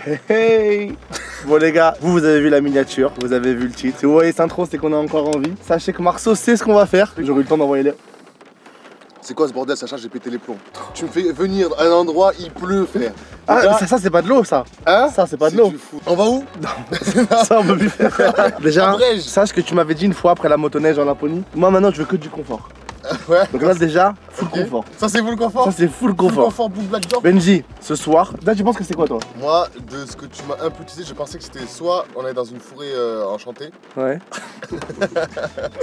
Hey hey. Bon les gars, vous avez vu la miniature, vous avez vu le titre. Si vous voyez cette intro, c'est qu'on est encore en vie. Sachez que Marceau sait ce qu'on va faire. J'aurai eu le temps d'envoyer les... C'est quoi ce bordel, Sacha? J'ai pété les plombs. Tu me fais venir à un endroit, il pleut, frère. Ah, là... ça c'est pas de l'eau, ça. Hein? Ça c'est pas de l'eau. On va où? Non. Ça on peut plus faire. Déjà, sache que tu m'avais dit une fois après la motoneige en Laponie. Moi maintenant je veux que du confort. Ouais. Donc là déjà, full confort. Ça c'est full confort? Ça c'est full confort. Full confort, boule black door. Benji, ce soir, là tu penses que c'est quoi toi? Moi, de ce que tu m'as imputé, je pensais que c'était soit on est dans une forêt enchantée, Ouais.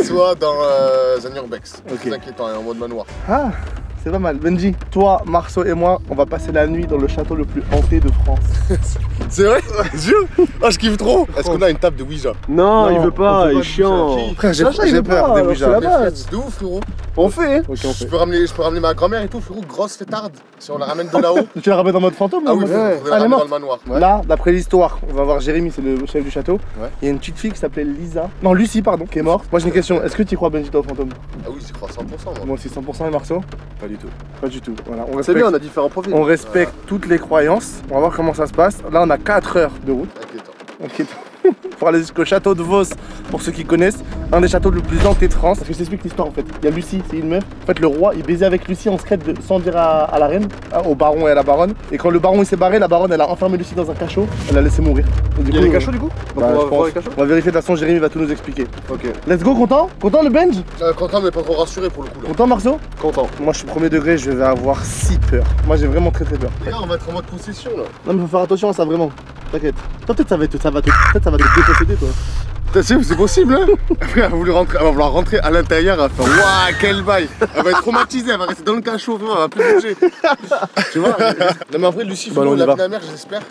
soit dans un urbex. Ok. C'est inquiétant, en mode manoir. Ah, c'est pas mal. Benji, toi, Marceau et moi, on va passer la nuit dans le château le plus hanté de France. C'est vrai? Jure? Ah, je kiffe trop. Est-ce qu'on a une table de Ouija? Non, il veut pas, il est chiant. Frère, j'ai peur des Ouija. C'est la base. De ouf, frérot. On fait, hein. Ok, on Je fait. peux ramener ma grand-mère et tout, frérot, grosse fêtarde. Si on la ramène de là-haut. Tu la ramènes en mode fantôme? Ah oui, ou- frérot, Ouais. faudrait Elle la est ramener dans morte. le manoir. Là, d'après l'histoire, on va voir Jérémy, c'est le chef du château. Ouais. Il y a une petite fille qui s'appelait Lisa. Non, Lucie, pardon, qui est morte. Moi j'ai une question. Est-ce que tu crois, Benji, toi, au fantôme? Ah oui, j'y crois 100%, moi. Moi aussi, 100% et Marceau? Pas du tout. Pas du tout. Voilà, on C'est respecte, bien, on a différents profils. on respecte toutes les croyances. On va voir comment ça se passe. Là, on a 4 heures de route. Inquiétant. Ok. Pour aller jusqu'au château de Vos, pour ceux qui connaissent, un des châteaux le plus hantés de France. Parce que je t'explique l'histoire en fait. Il y a Lucie, c'est une meuf. En fait, le roi, il baisait avec Lucie en secret sans dire à la reine, au baron et à la baronne. Et quand le baron il s'est barré, la baronne elle a enfermé Lucie dans un cachot. Elle l'a laissé mourir. Et du Il y a coup, les cachots du coup? Donc bah, on je va pense. voir les cachots? On va vérifier de toute façon, Jérémy va tout nous expliquer. Ok. Let's go, content? Content le bench? Content, mais pas trop rassuré pour le coup. Là. Content Marceau? Content. Moi je suis premier degré, je vais avoir si peur. Moi j'ai vraiment très peur. Les gars, on va être en mode possession là. Non mais faut faire attention à ça vraiment. T'inquiète. Toi peut-être ça va te déposséder toi. C'est possible, hein? Après, elle va vouloir rentrer à l'intérieur, elle va faire waouh, quel bail! Elle va être traumatisée, elle va rester dans le cachot, vraiment, elle va plus bouger. Tu vois? Non, mais en vrai, Lucie, Bon, allez, on y la va. vie de la mère, j'espère.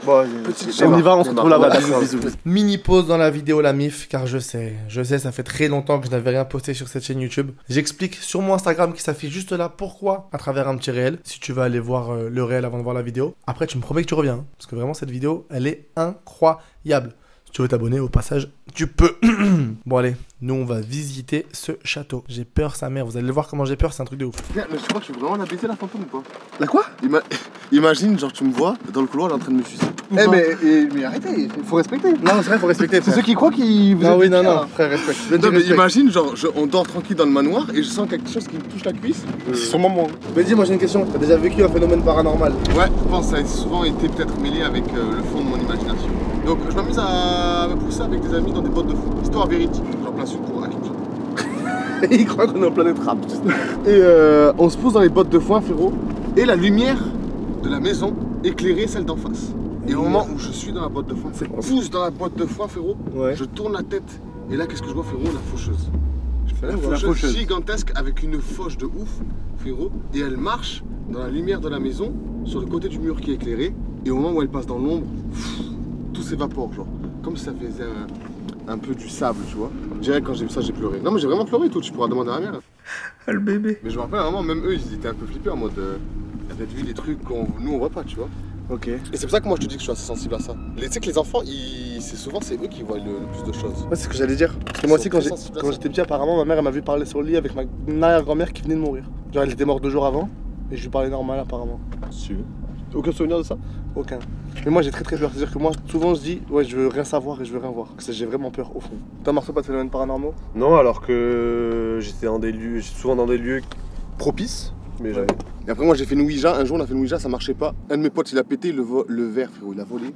Bon, on y va, on se retrouve là-bas. Bisous. Mini pause dans la vidéo la mif car je sais, ça fait très longtemps que je n'avais rien posté sur cette chaîne YouTube. J'explique sur mon Instagram qui s'affiche juste là pourquoi à travers un petit réel, si tu veux aller voir le réel avant de voir la vidéo. Après tu me promets que tu reviens, hein, parce que vraiment cette vidéo elle est incroyable. Si tu veux t'abonner au passage, tu peux. Bon allez, nous on va visiter ce château. J'ai peur sa mère, vous allez voir comment j'ai peur, c'est un truc de ouf. Mais je crois que je suis vraiment la baiser la fantôme ou pas? La quoi? Imagine, genre, tu me vois dans le couloir, elle est en train de me sucer. Mais arrêtez, il faut respecter. Non c'est vrai, faut respecter. C'est ceux qui croient qu'ils vous Non êtes oui, des non, pires, non, là. frère, respecte. Non, mais Respecte. imagine, genre, on dort tranquille dans le manoir et je sens quelque chose qui me touche la cuisse. C'est sûrement moi. Mais dis, moi j'ai une question. T'as déjà vécu un phénomène paranormal? Ouais, je pense que ça a souvent été peut-être mêlé avec le fond de mon imagination. Donc, je m'amuse à me pousser avec des amis dans des bottes de foot. Histoire véridique, j'en place une pour Hakim. Il croit qu'on est en planète rap. Et on se pose dans les bottes de foin, frérot. Et la lumière de la maison éclairait celle d'en face. Et au moment où je suis dans la botte de foin, je pousse dans la botte de foin, frérot. Ouais. Je tourne la tête. Et là, qu'est-ce que je vois, frérot? La faucheuse. La La faucheuse faucheuse. gigantesque avec une fauche de ouf, frérot. Et elle marche dans la lumière de la maison, sur le côté du mur qui est éclairé. Et au moment où elle passe dans l'ombre, tout s'évapore, genre. Comme si ça faisait un peu du sable, tu vois. Je dirais que quand j'ai vu ça, j'ai pleuré. Non, mais j'ai vraiment pleuré, tout. Tu pourras demander à ma mère. Le bébé. Mais je me rappelle à un moment, même eux, ils étaient un peu flippés en mode. Ils avaient vu des trucs qu'on nous on voit pas, tu vois. Ok. Et c'est pour ça que moi je te dis que je suis assez sensible à ça. Tu sais que les enfants, c'est eux qui voient le plus de choses. Ouais, c'est ce que j'allais dire. Parce que moi Ils aussi, sont quand très sensibles à ça. j'étais petit, apparemment, ma mère elle m'a vu parler sur le lit avec ma arrière-grand-mère qui venait de mourir. Genre, elle était morte 2 jours avant et je lui parlais normal, apparemment. Aucun souvenir de ça? Aucun. Mais moi, j'ai très peur. C'est-à-dire que moi, souvent, je dis, ouais, je veux rien savoir et je veux rien voir. Parce que j'ai vraiment peur, au fond. Toi, Marceau, pas de phénomènes paranormaux? Non, alors que j'étais souvent dans des lieux propices, mais jamais. Et après, moi j'ai fait une Ouija. Un jour, on a fait une Ouija, ça marchait pas. Un de mes potes, il a pété le verre, frérot. Il a volé.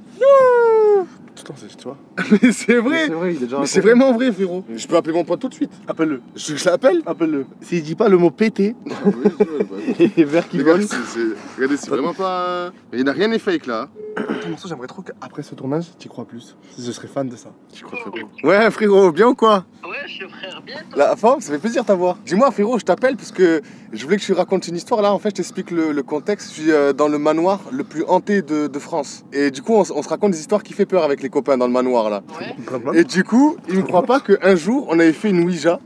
Putain, c'est tu vois. Mais c'est vrai! C'est vrai, il est déjà Mais c'est vraiment vrai, frérot. Je peux appeler mon pote tout de suite. Appelle-le. Je l'appelle? Appelle-le. S'il dit pas le mot pété, et verre qui Les gars, vole. regardez, c'est vraiment pas. Il n'a rien n'est fake là. Putain, Marceau, j'aimerais trop qu'après ce tournage, tu crois plus. Je serais fan de ça. Je crois très bien. Ouais, frérot, bien ou quoi? Ouais, je suis frère bien. La forme, ça fait plaisir de t'avoir. Dis-moi, frérot, je t'appelle parce que je voulais que tu racontes une histoire. Là, en fait, je t'explique le contexte. Je suis dans le manoir le plus hanté de France. Et du coup, on se raconte des histoires qui fait peur avec les copains dans le manoir là. Ouais. Et du coup, il me croit pas qu'un jour, on avait fait une Ouija.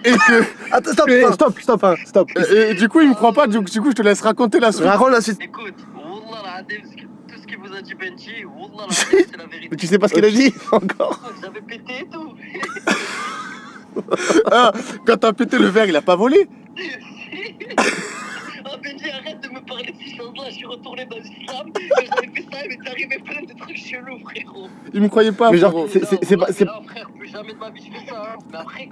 Et que. Attends, stop, Mais- stop. Et du coup, il me croit pas. Du coup, je te laisse raconter la suite. Raconte la suite. Écoute, Wallah l'Adem, tout ce qu'il vous a dit Benji, Wallah l'Adem, c'est la vérité. Mais tu sais pas ce qu'il a dit encore. J'avais pété et tout. Ah, quand t'as pété le verre, il a pas volé. Oh Benji, dit arrête de me parler de ces choses-là, je suis retourné dans l'islam, j'avais fait ça, il m'est arrivé plein de trucs chelous, frérot. Il me croyait pas, Mais genre, frérot. c'est pas. Non, frère, plus jamais de ma vie je fais ça. Hein. Mais après,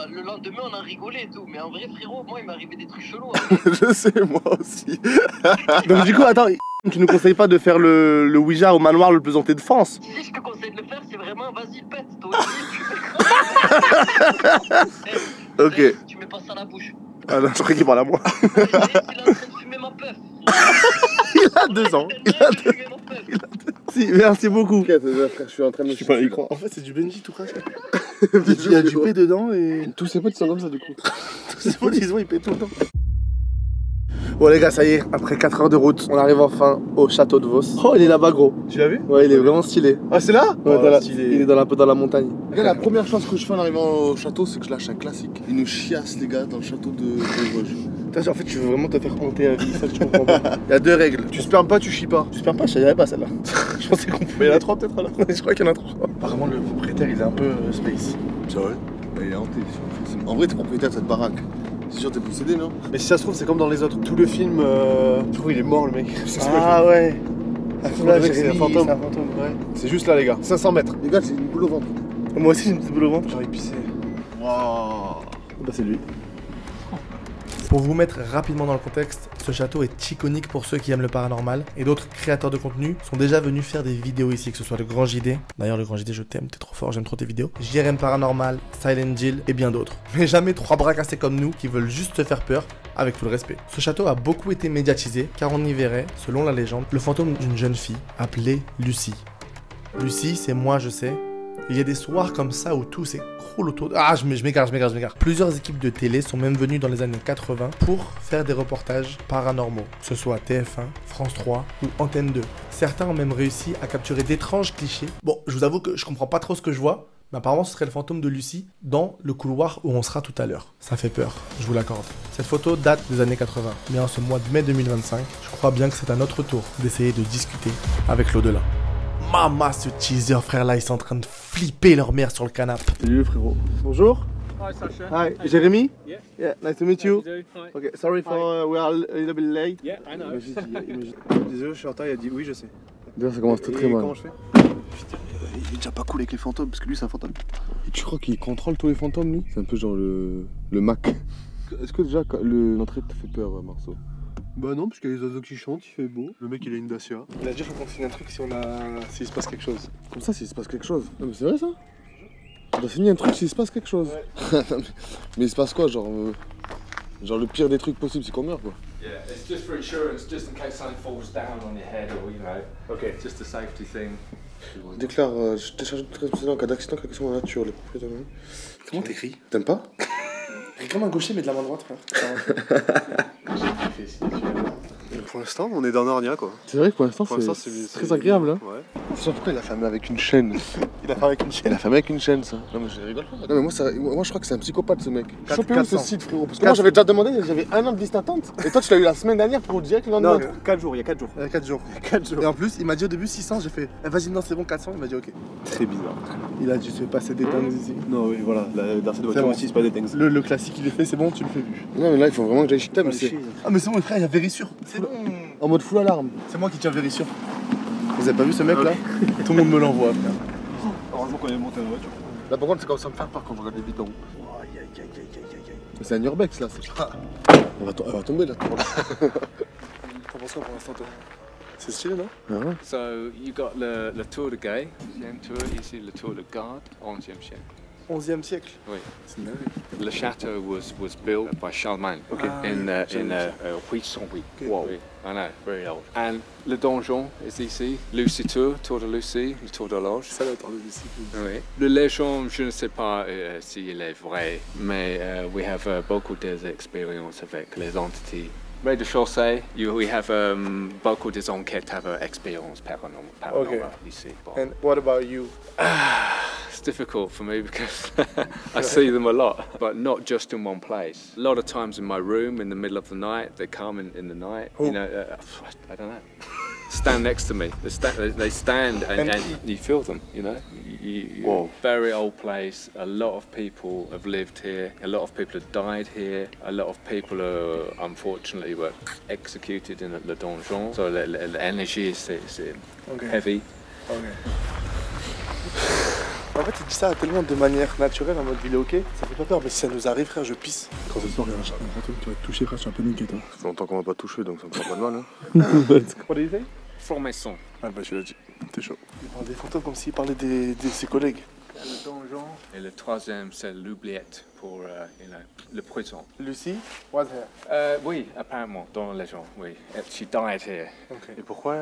le lendemain, on a rigolé et tout. Mais en vrai, frérot, moi, il m'est arrivé des trucs chelous. Hein. Je sais, moi aussi. Donc du coup, attends, tu ne conseilles pas de faire le Ouija au manoir le plus hanté de France? Si je te conseille de le faire, c'est vraiment, vas-y, pète, toi aussi. Ok. Tu mets pas ça à la bouche. Ah non, je crois qu'il parle à moi. Il est en train de fumer ma puff. Il a 2 ans. Il est en train de fumer ma puff. Si, merci beaucoup. Frère, je suis en train de me suicider. En fait, c'est du Benji tout craché. Il y a du P dedans et Tous ses potes sont comme ça, du coup. tous ces potes, ils pètent tout le temps. Bon les gars, ça y est, après 4 heures de route, on arrive enfin au château de Vos. Oh, il est là-bas gros. Tu l'as vu? Ouais, il est vraiment stylé. Ah, c'est là? Ouais, Oh, stylé. il est un peu dans la montagne. Regarde, la première chose que je fais en arrivant au château, c'est que je lâche un classique. Ils nous chiassent, les gars, dans le château de Vosges. En fait, tu veux vraiment te faire hanter à vie, ça je comprends pas. Il y a 2 règles. Tu spermes pas, tu chies pas. J'espère pas, je savais pas celle-là. Je pensais qu'on pouvait. Mais il y en a 3 peut-être là. Je crois qu'il y en a 3. Apparemment, le propriétaire, il est un peu space. C'est vrai? Bah, il est hanté. En vrai, t'es propriétaire de cette baraque. C'est sûr, t'es possédé, non? Mais si ça se trouve, c'est comme dans les autres. Tout le film, je trouve il est mort le mec. Ah ouais. Le mec, c'est un fantôme. C'est un fantôme. Ouais. C'est juste là, les gars. 500 mètres. Les gars, c'est une boule au ventre. Moi aussi, j'ai une petite boule au ventre. J'ai envie de pisser. Waouh. Bah, c'est lui. Pour vous mettre rapidement dans le contexte, ce château est iconique pour ceux qui aiment le paranormal et d'autres créateurs de contenu sont déjà venus faire des vidéos ici, que ce soit le Grand JD. D'ailleurs, le Grand JD, je t'aime, t'es trop fort, j'aime trop tes vidéos. JRM Paranormal, Silent Jill et bien d'autres. Mais jamais 3 bras cassés comme nous qui veulent juste te faire peur avec tout le respect. Ce château a beaucoup été médiatisé car on y verrait, selon la légende, le fantôme d'une jeune fille appelée Lucie. Lucie, c'est moi, je sais. Il y a des soirs comme ça où tout s'écroule autour de... Ah, je m'égare. Plusieurs équipes de télé sont même venues dans les années 80 pour faire des reportages paranormaux, que ce soit TF1, France 3 ou Antenne 2. Certains ont même réussi à capturer d'étranges clichés. Bon, je vous avoue que je comprends pas trop ce que je vois, mais apparemment ce serait le fantôme de Lucie dans le couloir où on sera tout à l'heure. Ça fait peur, je vous l'accorde. Cette photo date des années 80, mais en ce mois de mai 2025, je crois bien que c'est à notre tour d'essayer de discuter avec l'au-delà. Mama, ce teaser, frère, là, ils sont en train de flipper leur mère sur le canapé. Salut le frérot. Bonjour. Hi, Sasha. Hi, Jérémy? Yeah. Yeah, nice to meet you. How you doing? Hi. Okay, sorry for we are a little bit late. Yeah, I know. Désolé, je suis en retard, il a dit oui, je sais. D'ailleurs, ça commence très Et mal. comment je fais? Il est déjà pas cool avec les fantômes, parce que lui, c'est un fantôme. Et tu crois qu'il contrôle tous les fantômes, lui? C'est un peu genre le Mac. Est-ce que déjà, l'entrée te fait peur, Marceau? Bah non, parce qu'il y a les oiseaux qui chantent, il fait beau. Le mec, il a une Dacia. Il a dit qu'on signe un truc s'il se passe quelque chose. Comme ça, s'il se passe quelque chose. Non, mais c'est vrai, ça? On doit signer un truc s'il se passe quelque chose. Ouais. Mais il se passe quoi, genre le pire des trucs possibles, c'est qu'on meurt, quoi. Yeah, it's just for insurance, just in case something falls down on your head or, you know, Ok. just a safety thing. Déclare, je t'ai chargé de responsabilité en cas d'accident, quelque chose en nature, les propriétaires. Comment t'écris? T'aimes pas? Écris comme un gaucher, mais de la main droite, frère. Pour l'instant, on est dans Narnia, quoi. C'est vrai que pour l'instant, Pour l'instant, c'est très agréable, hein. Ouais. Tu sais pourquoi il a fermé avec une chaîne? Il a fait avec une chaîne. Il a fermé avec une chaîne, ça. Non, mais je rigole pas. Non, mais moi je crois que c'est un psychopathe, ce mec. Chopé où ce 400. site, frérot? Parce que moi, j'avais déjà demandé, j'avais 1 an de liste d'attente. Et toi, tu l'as eu la semaine dernière pour dire que le lendemain. Non, 4 jours, il y a 4 jours. Il y a 4 jours. 4 jours. Et en plus, il m'a dit au début 600, j'ai fait vas-y, non, c'est bon, 400. Il m'a dit ok. Très bizarre. Il a dû se passer des temps ici. Non, oui, voilà, dans cette voiture bon. aussi, c'est pas des things. Le classique, il est fait, c'est bon, tu le fais plus. Non, mais là, il faut vraiment que j'aille chic, mais c'est Ah, mais c'est bon, frère, il y a Vérissure. C'est bon. en mode full alarme. C'est moi qui tiens Vérissure. Vous avez pas vu ce mec là? Tout le monde me l'envoie, frère. Heureusement qu'on est monté dans la voiture. Là, par contre, c'est comme ça me faire peur quand je regarde les bidons. C'est un urbex, là. Elle va tomber, là. T'en penses quoi pour l'instant, toi? C'est stylé, non? Ah ouais. So you got le Tour de Guy, deuxième tour, ici le Tour de Garde, 11e siècle. 11e siècle. Oui. C'est une dinguerie. Le château was built by Charlemagne in 808. Wow. Oui, I know, very old. And le donjon is ici, Lucie Tour de Lucie, le Tour de l'Orge. Ça va être en Lucie. Oui. Le légende, je ne sais pas s'il est vrai, mais we have beaucoup d'expériences avec les entités. Rez-de-chaussée, we have beaucoup des enquêtes avec expérience paranormale ici. Bon. And what about you? It's difficult for me because I see them a lot, but not just in one place. A lot of times in my room in the middle of the night, they come in the night. Oh. You know, I don't know. stand next to me. They stand and you feel them, you know. Wow. Very old place. A lot of people have lived here. A lot of people have died here. A lot of people are, unfortunately, were executed in le donjon. So l'energie, c'est heavy. Ok. En fait, il dit ça tellement de manière naturelle, en mode il est ok, ça fait pas peur, mais si ça nous arrive, frère, je pisse. Quand ce soir, il y a un fantôme qui va te toucher, frère, je suis un peu niqué, toi. Ça fait longtemps qu'on m'a pas touché, donc ça me fait pas de mal. Hein. What do you say? Franc-maçon. Ah bah tu l'as dit, t'es chaud. Il parle des fantômes comme s'il parlait de ses collègues. Le donjon. Et le troisième, c'est l'oubliette pour le prison. Lucy was here. Oui, apparemment, dans la légende, oui. She died here. Okay. Et pourquoi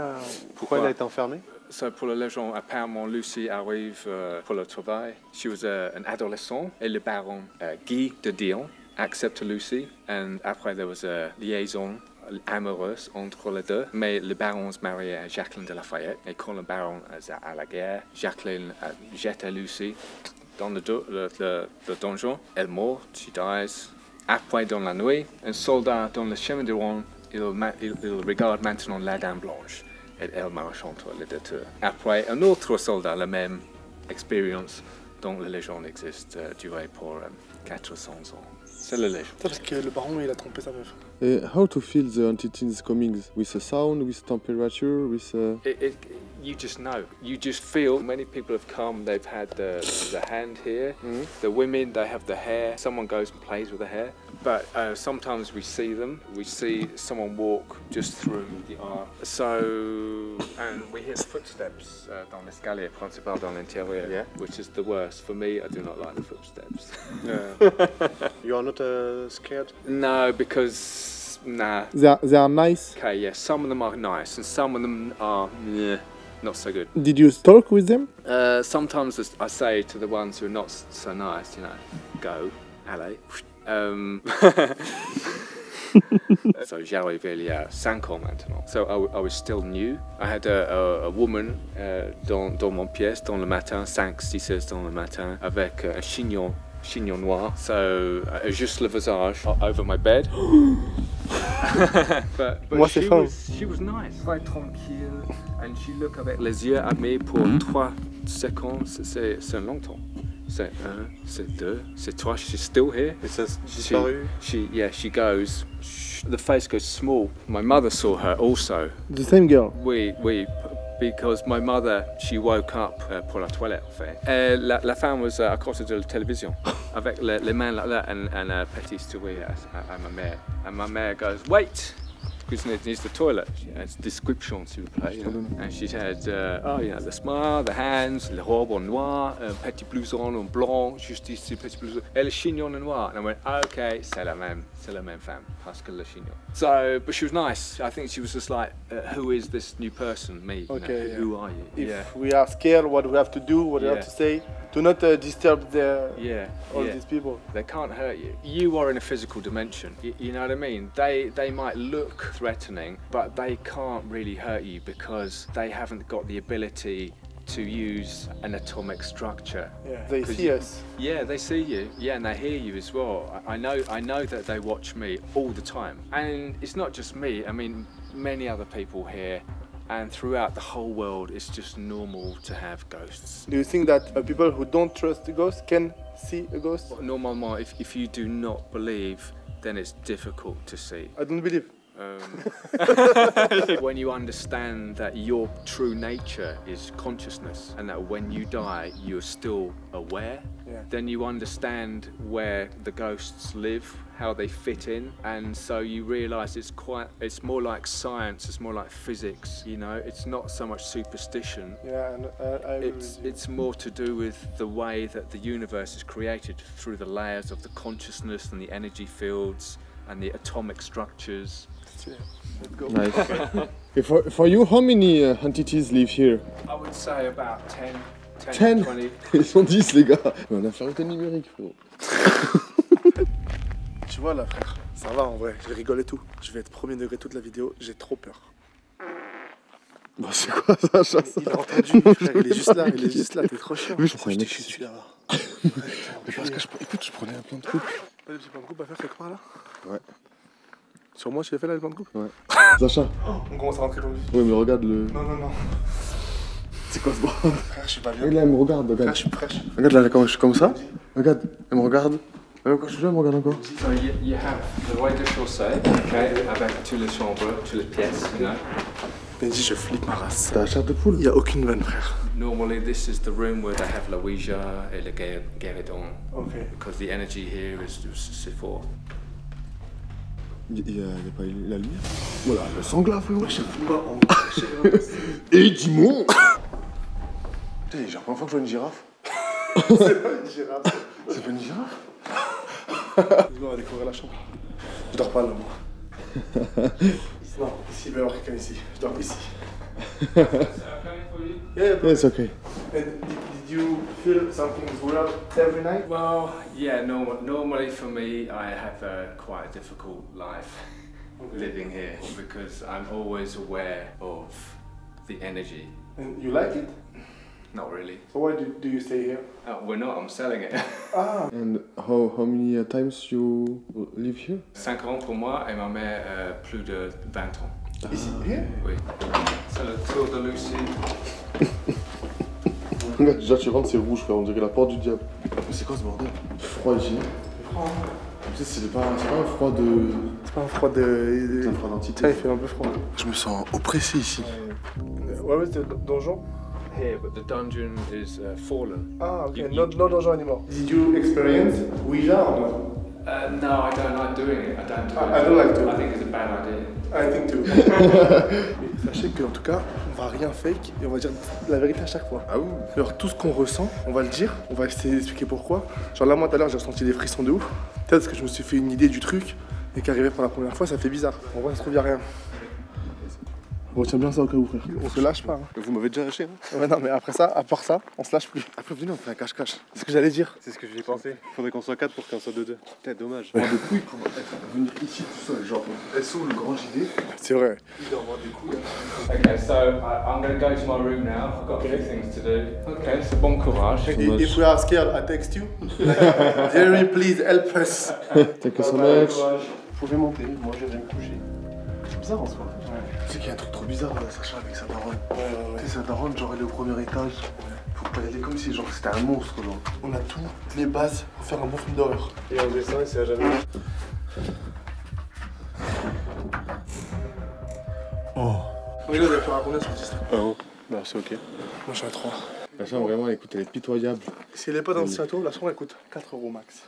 elle a été enfermée? So, pour la légende, apparemment, Lucy arrive pour le travail. She was an adolescent et le baron Guy de Dion accepte Lucy. And après, there was a liaison amoureuse entre les deux. Mais le baron se mariait à Jacqueline de Lafayette. Et quand le baron est à la guerre, Jacqueline jette Lucy dans le donjon. Elle meurt, she dies. Après, dans la nuit, un soldat dans le chemin de Rouen, il regarde maintenant la Dame Blanche. Et elle marche entre les deux tours. Après, un autre soldat, la même expérience dont la légende existe, durée pour 400 ans. C'est la légende. C'est parce que le baron, il a trompé sa meuf. How to feel the entities coming? With a sound, with temperature, with You just know. You just feel. Many people have come. They've had the hand here. Mm-hmm. The women, they have the hair. Someone goes and plays with the hair. But sometimes we see them. We see someone walk just through the arc. So, and we hear footsteps dans l'escalier principal dans l'intérieur, Yeah. which is the worst. For me, I do not like the footsteps. You are not scared? No, because, nah. They are nice. Okay, yeah, some of them are nice and some of them are, not so good. Did you talk with them? Sometimes I say to the ones who are not so nice, you know, go, allez. So j'arrivais il y a 5 ans maintenant. So I was still new. I had a woman dans mon pièce dans le matin, 5-6 heures dans le matin, avec un chignon noir. So juste le visage over my bed. but Moi, c'est fin. She was nice, très tranquille, and she looked avec les yeux à me pour 3 secondes. C'est longtemps. C'est 1, c'est 2, c'est 3. She's still here. Et ça disparu? She goes. The face goes small. My mother saw her also. The same girl. Because my mother, she woke up pour la toilette en fait. La femme was à côté de la télévision avec les mains là and un petit souris à ma mère. And my mère goes, wait, because it needs the toilet. It's description s'il vous plaît. And she said, the smile, the hands, le robe en noir, un petit blouson en blanc, juste ici, petit blouson, et le chignon en noir. And I went, okay, c'est la même femme, parce que le chignon. So, but she was nice. I think she was just like, who is this new person, me? Okay, Who are you? If we are scared, what we have to do, what we have to say, do not disturb all these people. They can't hurt you. You are in a physical dimension. You know what I mean? They might look threatening, but they can't really hurt you because they haven't got the ability to use an atomic structure. Yeah, they see us. Yeah, they see you. Yeah, and they hear you as well. I know that they watch me all the time. And it's not just me. I mean, many other people here and throughout the whole world, it's just normal to have ghosts. Do you think that people who don't trust the ghost can see a ghost? Normalement, if you do not believe, then it's difficult to see. I don't believe. When you understand that your true nature is consciousness and that when you die you're still aware, then you understand where the ghosts live, how they fit in, and so you realize it's more like science, it's more like physics, you know, it's not so much superstition. Yeah, and it's more to do with the way that the universe is created through the layers of the consciousness and the energy fields and the atomic structures. Let's go. Nice. For you, how many entities live here? I would say about 10, 10? 20. Ils sont 10 les gars. On a fait un numérique, frérot. Tu vois là, frère, ça va en vrai, je rigole et tout. Je vais être premier degré toute la vidéo, j'ai trop peur. Bah c'est quoi ça, chasse? Il a entendu, frère, il est juste là, t'es trop chiant. Oui, Pourquoi je t'ai suis là-bas? Parce que écoute, je prenais un plan de coupe. Pas de petit plan de coupe à faire quelque part là? Ouais. Sur moi, tu l'as fait là, le plan de coupe? Ouais. Sacha. On commence à rentrer dans le vif. Ouais, mais regarde le. Non, non, non. C'est quoi ce bordel? Frère, je suis pas bien. Regarde là, elle me regarde, Frère, regarde. je suis fraîche. Regarde là, quand je suis comme ça. Regarde, elle me regarde. Même quand je suis là, elle me regarde encore. So you have the rez-de-chaussée, okay, avec toutes les chambres, toutes les pièces, you know. Benji, je flippe ma race. T'as la chair de poule? Il y a aucune vanne, frère. Normally, this is the room where they have la Ouija et le guéridon. Ok. Because the energy here c'est fort. Il y a pas la lumière? Voilà, le sangla, frérot. Je sais pas. Et Dimon. Putain, j'ai la première fois que je vois une girafe. C'est pas une girafe. C'est pas une girafe? On va découvrir la chambre. Je dors pas là, moi. Non, ici, il va y avoir quelqu'un ici. Je dors ici. Yeah, Yeah, it's okay. And did you feel something's weird every night? Well, yeah, normally for me, I have quite a difficult life living here because I'm always aware of the energy. And you like it? Not really. So why do you stay here? We're not, I'm selling it. Ah, And how many times you live here? 5 ans pour moi et ma mère plus de 20 ans. ici, here? Oui. C'est le tour de Lucie. Regarde, déjà tu rentres, c'est rouge, frère, on dirait la porte du diable. Mais c'est quoi ce bordel? Froid ici. Tu sais, c'est pas un froid de. C'est pas un froid de. C'est un froid d'entité. Tiens, il fait un peu froid. Je me sens oppressé ici. Ouais, c'est le donjon. Here, but the dungeon is fallen. Ah, ok. You- No donjon anymore. Did you experience Ouija or no? No, I don't like doing it. I don't do I don't like to. I think it's a bad idea. I think too. Mais sachez qu'en tout cas, on va rien fake et on va dire la vérité à chaque fois. Ah oui? Alors tout ce qu'on ressent, on va le dire, on va essayer d'expliquer pourquoi. Genre là, moi tout à l'heure, j'ai ressenti des frissons de ouf. Peut-être parce que je me suis fait une idée du truc et qu'arriver pour la première fois, ça fait bizarre. En vrai, ça se trouve, y a rien. On retient bien ça au cas où, frère. On se lâche pas. Hein. Vous m'avez déjà lâché, hein? Ouais, non, mais après ça, à part ça, on se lâche plus. Après, venez, on fait un cache-cache. C'est ce que j'allais dire. C'est ce que j'ai pensé. Faudrait qu'on soit 4 pour qu'on soit 2-2. Putain, dommage. Avoir des couilles pour venir ici tout seul. Genre, SO, le grand JD. C'est vrai. Il doit avoir des couilles. Okay, so I'm going to go to my room now. I've got a few things to do. Okay, so bon courage. If we are scared, I text you. Jerry, please help us. Thank you so much. Vous pouvez monter, moi je viens me coucher. C'est bizarre en soi. Tu sais qu'il y a un truc trop bizarre là, Sacha, avec sa daronne. Tu sais, sa daronne, genre, elle est au premier étage. Faut pas y aller comme si, genre, c'était un monstre, genre. On a toutes les bases pour faire un bon film d'horreur. Et en dessin, c'est à jamais. Oh. Oui, là, vous allez faire un combien sur 10 là? Ah bon? Bah, c'est ok. Moi je suis à 3. La chambre, vraiment, écoute, elle est pitoyable. Si elle est pas dans le château, la chambre elle coûte 4 € max.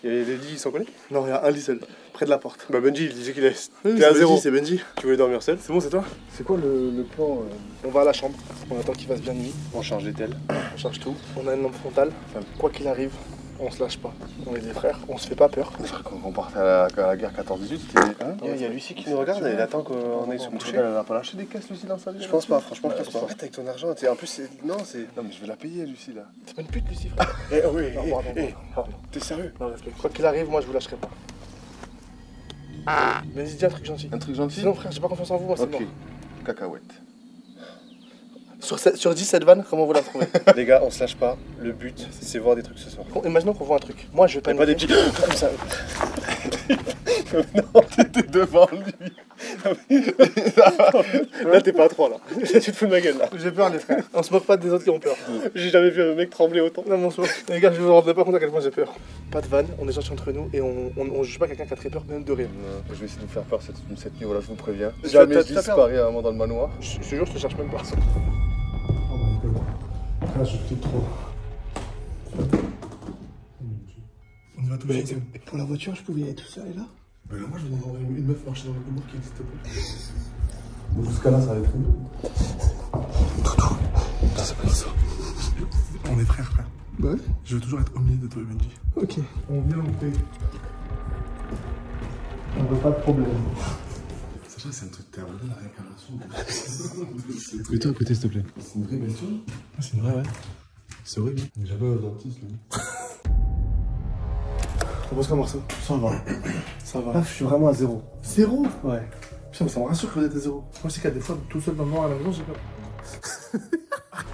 Il y a des lits sans connaître? Non, il y a un lit seul, près de la porte. Bah, Benji, il disait qu'il est. Oui, T'es à c'est 0. Benji, c'est Benji. Tu voulais dormir seul? C'est bon, c'est toi? C'est quoi le plan On va à la chambre, on attend qu'il fasse bien nuit, On change d'étel. on charge tout. On a une lampe frontale, enfin, quoi qu'il arrive, on se lâche pas. On est des frères, on se fait pas peur. Quand on partait à la guerre 14-18, c'était. Hein? Il y a Lucie qui nous regarde, elle attend qu'on aille se coucher. Elle a pas lâché des caisses, Lucie, dans sa vie? Je pense pas, franchement, je pense pas. Arrête avec ton argent. En plus, c'est. Non, c'est. Non, mais je vais la payer, Lucie, là. C'est pas une pute, Lucie, frère. Eh, oui, Non, pardon, pardon. T'es sérieux? Non, respect. Quoi qu'il arrive, moi je vous lâcherai pas. Benji, dis un truc gentil. Un truc gentil? Sinon, frère, j'ai pas confiance en vous, moi c'est Ok. mort. Cacahuète. Sur 10, cette vanne, comment vous la trouvez? Les gars, on se lâche pas. Le but, c'est voir des trucs ce soir. Imaginons qu'on voit un truc. Moi je vais pas. Pas des petits. comme ça. Non, t'étais devant lui. Là, t'es pas à 3 là. Tu te fous de ma gueule là. J'ai peur, les frères. On se moque pas des autres qui ont peur. J'ai jamais vu un mec trembler autant. Non, mon soir. Les gars, je vous rendrai pas compte à quel point j'ai peur. Pas de vanne, on est gentils entre nous et on juge pas quelqu'un qui a très peur, même de rire. Je vais essayer de vous faire peur cette nuit, voilà, je vous préviens. T'as- Jamais t'as- je t'as disparais à un moment dans le manoir. Je te jure, je te cherche même pas. Ah, je flippe trop. On y va tous les deux. Pour la voiture, je pouvais y aller tout seul et là? Ben là, moi, je vous envoie une meuf marcher dans le couloir qui n'existe pas. Bon, jusqu'à là, ça va être mieux. Ça s'appelle ça. On est frères, frère. Ouais. Je veux toujours être au milieu de toi, Benji. Ok. On vient, on fait. On veut pas de problème. Sacha, c'est un truc terme, la réincarnation. Mets-toi à côté, s'il te plaît. C'est une vraie belle chose. C'est vrai, ouais. C'est horrible. Mais jamais au dentiste, lui. On pense comment ça? Ça va. Ça va. Ah, je suis vraiment à 0. 0? Ouais. Putain, mais ça me rassure que vous êtes à 0. Moi, c'est qu'à des fois, tout seul dans le noir à la maison, j'ai peur.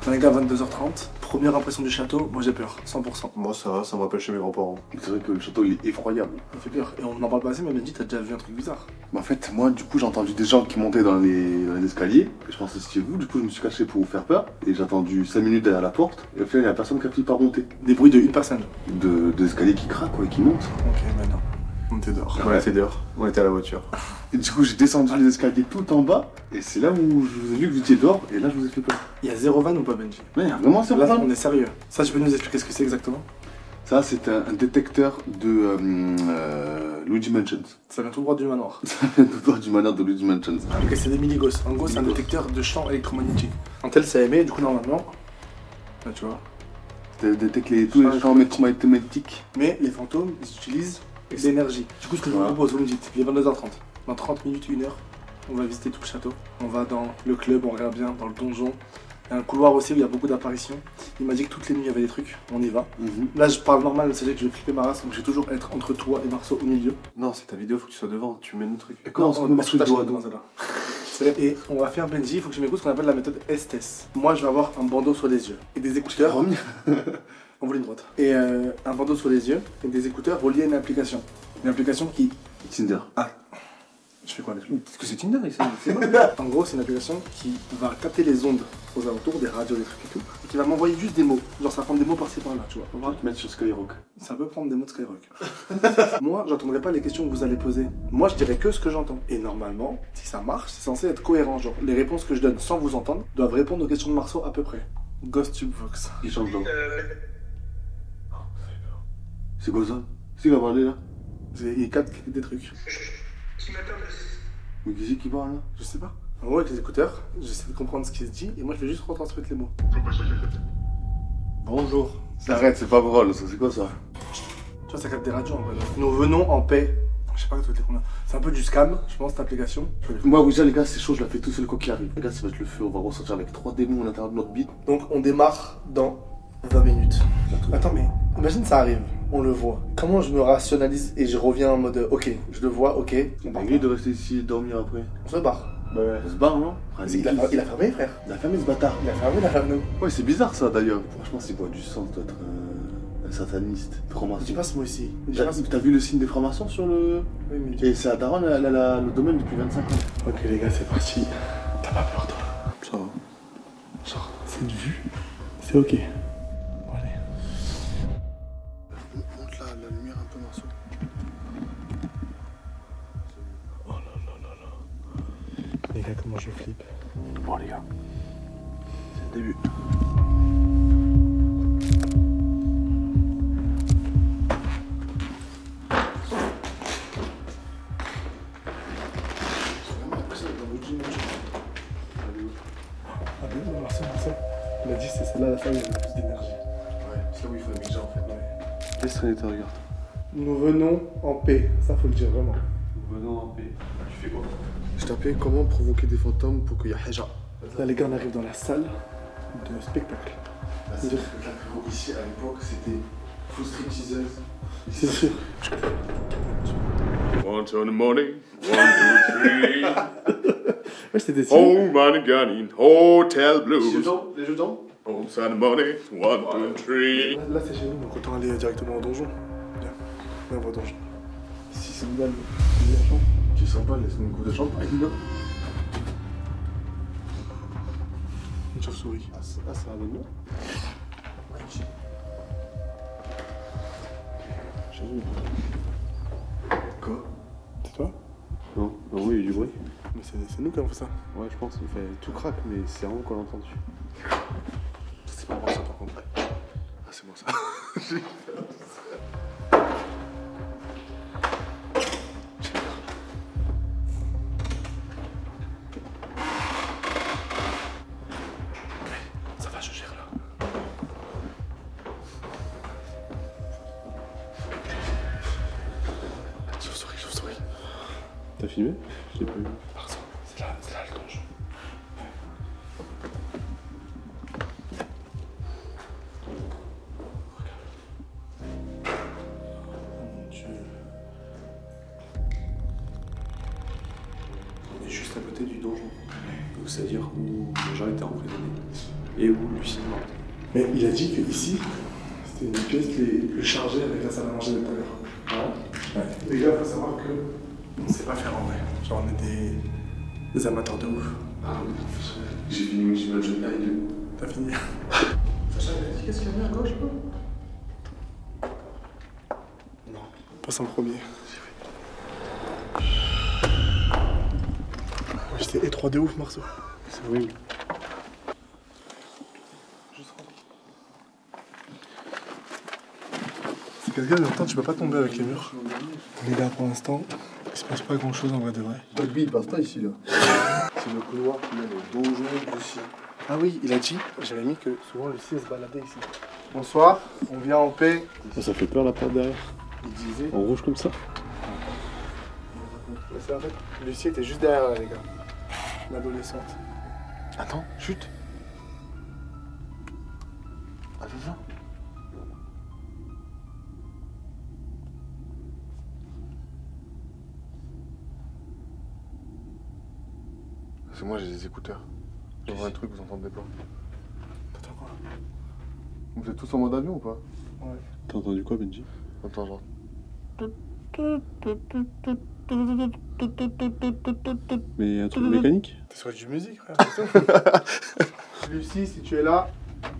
Putain les gars, 22h30, première impression du château, moi j'ai peur, 100%. Moi ça va, ça me rappelle chez mes grands-parents. C'est vrai que le château il est effroyable. Ça fait peur. Et on n'en parle pas assez, mais Benji, t'as déjà vu un truc bizarre. Bah, en fait, moi du coup j'ai entendu des gens qui montaient dans les escaliers. Et je pensais que c'était vous, du coup je me suis caché pour vous faire peur. Et j'ai attendu 5 minutes derrière la porte. Et au final il y a personne qui a fini par monter. Des bruits de une personne. De escaliers qui craquent quoi, et qui montent. Ok, maintenant. On était dehors. On était dehors, on était à la voiture. Et du coup j'ai descendu les escaliers tout en bas. Et c'est là où je vous ai vu que vous étiez dehors. Et là je vous ai fait peur. Il y a 0 van ou pas, Benji? Mais il y a vraiment ça. Là, on est sérieux. Ça, tu peux nous expliquer ce que c'est exactement? Ça c'est un détecteur de Luigi Mansions. Ça vient tout droit du manoir. Ça vient tout droit du manoir de Luigi Mansions. Ok, c'est des miligos. En gros, c'est un détecteur de champs électromagnétiques. Un tel CME, du coup, normalement. Là, tu vois. Ça détecte tous les champs électromagnétiques. Mais les fantômes, ils utilisent l'énergie. Du coup, ce que je vous propose, vous me dites, il est 22h30. Dans 30 minutes, 1 heure, on va visiter tout le château. On va dans le club, on regarde bien, dans le donjon. Il y a un couloir aussi où il y a beaucoup d'apparitions. Il m'a dit que toutes les nuits, il y avait des trucs. On y va. Là, je parle normal, c'est-à-dire que je vais flipper ma race, donc je vais toujours être entre toi et Marceau au milieu. Non, c'est ta vidéo, faut que tu sois devant, tu mets le truc. Et comment on se met sur le doigt dans celle-là. Et on va faire Benji, il faut que je m'écoute ce qu'on appelle la méthode Estes. Moi, je vais avoir un bandeau sur les yeux et des écouteurs. En volume droite. Et un bandeau sur les yeux et des écouteurs reliés à une application. Une application qui... Tinder. Ah, je fais quoi avec lui? Est-ce que c'est Tinder ici? En gros, c'est une application qui va capter les ondes aux alentours, des radios, des trucs et tout, et qui va m'envoyer juste des mots. Genre, ça va prendre des mots par-ci par-là, tu vois. On va te mettre sur Skyrock. Ça peut prendre des mots de Skyrock. Moi, j'entendrai pas les questions que vous allez poser. Moi, je dirai que ce que j'entends. Et normalement, si ça marche, c'est censé être cohérent. Genre, les réponses que je donne sans vous entendre doivent répondre aux questions de Marceau à peu près. Ghost Tube Vox. Il change d'eau. C'est quoi ça? C'est qui va parler là? Il capte des trucs. Mais qui c'est qui parle là? Je sais pas. En gros, avec les écouteurs, j'essaie de comprendre ce qui se dit et moi je vais juste retransmettre les mots. Bonjour. Arrête, c'est pas drôle, ça c'est quoi ça? Tu vois, ça capte des radios en vrai. Nous venons en paix. Je sais pas combien. C'est un peu du scam, je pense, cette application. Moi, oui, les gars, c'est chaud, je la fais tout seul quoi qu'il arrive. Les gars, ça va être le feu, on va ressortir avec 3 démons à l'intérieur de notre bite. Donc on démarre dans 20 minutes. Attends, mais imagine ça arrive, on le voit. Comment je me rationalise et je reviens en mode ok, je le vois, ok. C'est pas grave de rester ici et dormir après. On se barre. Bah ouais. On se barre, non? Il a fermé, frère. Il a fermé ce bâtard. Il a fermé nous. Ouais, c'est bizarre ça d'ailleurs. Franchement, c'est quoi du sang, ça doit être un sataniste, franc-maçon. Dis pas ce mot ici. T'as vu le signe des francs-maçons sur le. Oui, mais Et c'est à Daron, elle a le domaine depuis 25 ans. ok les gars, c'est parti. T'as pas peur toi? Ça va. Genre, cette vue, c'est ok. Bon, allez. Monte la lumière un peu, Marceau. Oh là là là là. Les gars, comment je flippe. Bon, les gars, c'est le début. Ah bon, Marcel, il m'a dit c'est celle-là la salle où il y a le plus d'énergie. Ouais, c'est là où il faut aimer déjà en fait. Ouais. Laisse traîner ta regarde. Nous venons en paix, ça faut le dire vraiment. Nous venons en paix. Tu fais quoi? Je tapais comment provoquer des fantômes pour qu'il y ait Haja. Là les gars, on arrive dans la salle de spectacle. Ici à l'époque c'était full stripteaseuse. C'est sûr. Once on the morning, 1, 2, 3. Ouais, c'était des Oh, money gun in hotel blues. Les jeux d'hommes. Once on the morning, 1, 2, 3. Là c'est chez nous, donc autant aller directement au donjon. Viens, on va au donjon. Ici c'est une balle. Tu es sympa, laisse-nous une coupe de chambre. Une chauve-souris. Ah, ça va nous. Quoi? C'est toi? Non, non, oui, il y a eu du bruit. Mais c'est nous qui avons fait ça. Ouais, je pense, il fait tout craque, mais c'est vraiment qu'on l'a entendu. C'est pas moi ça par contre. Ah, c'est moi ça. Ça va, je gère là. Chauve-souris. T'as filmé? Je l'ai pas vu. C'est là le donjon. Mon Dieu. On est juste à côté du donjon. Donc c'est-à-dire où les gens étaient emprisonnés. et où Lucie est morte. Mais il a dit que ici, c'était une pièce qui est chargée avec la salle à manger de tout à l'heure. Ouais. Les gars, faut savoir que on sait pas faire en vrai. Genre, on est des amateurs de ouf. Ah oui, j'ai fini Ultimate Jump Line 2. T'as fini. Sacha, il a dit qu'est-ce qu'il y a mis à gauche, quoi? Non. Passe en premier. J'étais étroit de ouf, Marceau. Oui. C'est quelqu'un de temps, tu peux pas tomber avec les murs. Les gars, pour l'instant, il se passe pas grand chose en vrai de vrai. Lui, il passe pas ici, là. C'est le couloir qui mène au donjon de Lucie. Ah oui, il a dit, j'avais mis que souvent Lucie elle se baladait ici. Bonsoir, on vient en paix. Ça fait peur la porte derrière. Il disait. En rouge comme ça. C'est en fait, Lucie était juste derrière là, les gars. L'adolescente. Attends, chut. Attends. C'est moi, j'ai des écouteurs. J'entends un truc, vous entendez pas. Attends quoi? Vous êtes tous en mode avion ou pas? Ouais. T'as entendu quoi, Benji? Attends, genre. Mais un truc mécanique? T'es sur du musique, frère. Lucie, si tu es là,